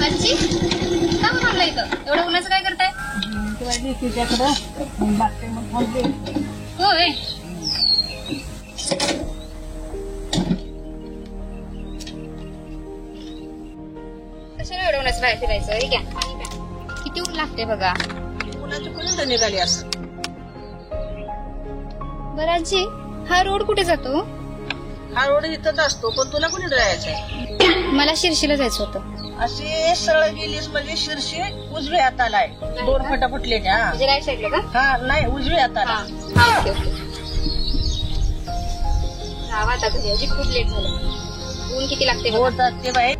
आजी का थांबला इथं? एवढं उन्हाचं काय करताय? होय. कशाला एवढं उन्हाचं बाहेर फिरायचं? हे घ्या पाणी प्या. किती ऊन लागते बघा. उन्हाची कुणी निघाली असं. बरं आजी, हा रोड कुठे जातो? हा रोड इथंच असतो, पण तुला कुणी जायचंय? मला शिर्शीला जायचं होतं. अशी सरळ गेलीस म्हणजे शिरशी उजव्या हाताला आहे. 2 फटा फुटले त्या. म्हणजे राईट साईडला का? हा नाही, उजव्या हाताला. Okay okay. जावा आता घरी, आजी खूप लेट झालं. ऊन किती लागते बघा. होतात ते बाई.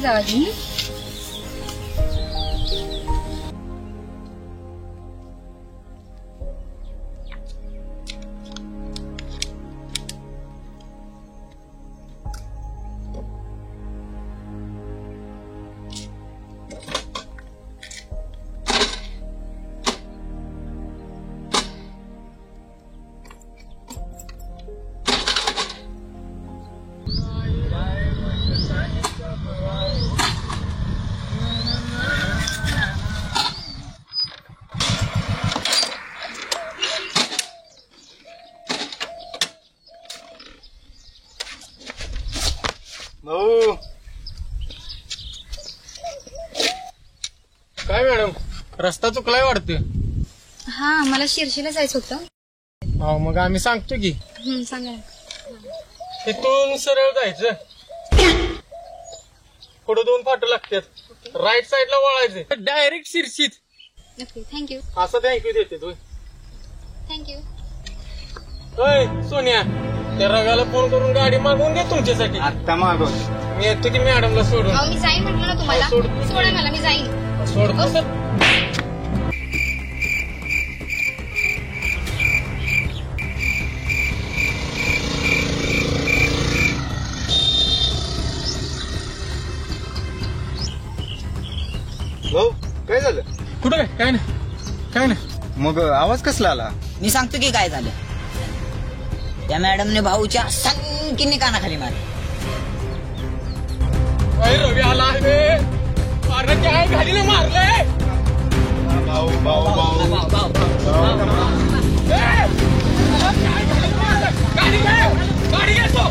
जावा आजी. भाऊ काय मॅडम, रस्ता चुकलाय वाटते. हा मला शिर्शीला जायचं होतं. हो मग आम्ही सांगतो की सांगा. तिथून सरळ जायचं, पुढे 2 फाट लागतात, राईट साईडला वळायचं, डायरेक्ट शिरशीत. Okay thank you. असं थँक्यू देते तू. थँक्यू. होय सोनिया, त्या रगाला फोन करून गाडी मागवून घे तुमच्यासाठी. आत्ता मागव. मी येतो की मॅडमला सोडून. मी जाईन म्हटलं ना तुम्हाला. हो, सोड. सोडा मला, मी जाईन. सोडतो. भाऊ काय झालं? कुठं काय नाही, काय नाही. मग आवाज कसला आला? मी सांगतो की काय झालं. त्या मॅडमने भाऊच्या संकीने कानाखाली मारली. रवी आला आहे, अरे काय गाडीला मारलंय. भाऊ भाऊ भाऊ गाडी घेतो.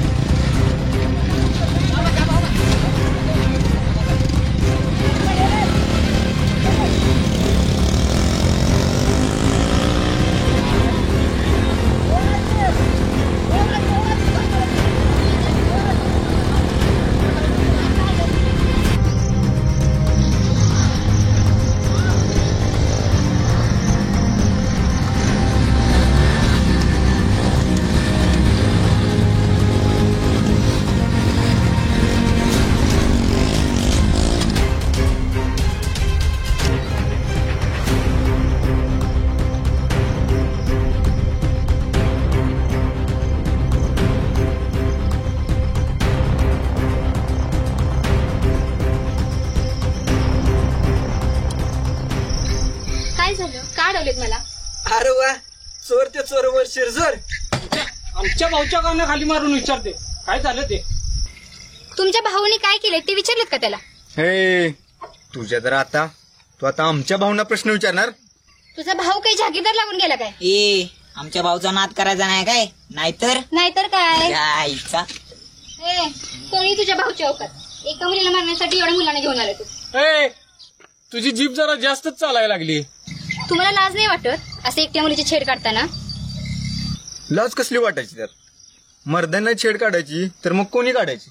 मला. अरे वा, चोर ते चोरवर शिरजोर. आमच्या भाऊच्या काना खाली मारून विचारते काय झालं ते. तुमच्या भाऊने काय केलंय ते विचारलं का त्याला? हे तुझ्या तर आता तू आता आमच्या भावना प्रश्न विचारणार? तुझा भाऊ काही जागीरदार लागून गेला काय? आमच्या भाऊचा नाद करायचा नाही काय? नाहीतर काय आईचा. कोणी तुझ्या भाऊच्या औकात? एका मुलीला मारण्यासाठी एवढ्या मुलांना घेऊन आले तू. तुझी जीभ जरा जास्तच चालायला लागली. तुम्हाला लाज नाही वाटत असं एकट्या मुलीची छेड काढताना? लाज कसली वाटायची त्यात? मर्दांना छेड काढायची तर मग कोणी काढायची?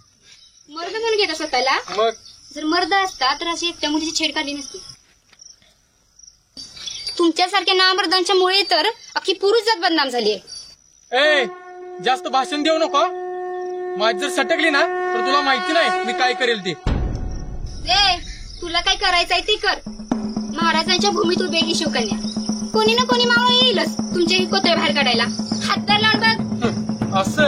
मर्द म्हणून घेत स्वतःला. मग जर मर्द असता तर अशी एकट्या मुलीची छेड काढली नसती. तुमच्यासारख्या नामर्दांच्या मुळे तर अख्खी पुरुष जात बदनाम झालीये. जास्त भाषण देऊ नको. माझी जर सटकली ना तर तुला माहिती नाही मी काय करेल ते. तुला काय करायचंय ते कर. महाराजांच्या भूमीत उभी आहे शिवकन्या. कोणी ना कोणी मावळ येईलच तुमचे कोत्रे बाहेर काढायला. हात तर लाड बघ. असं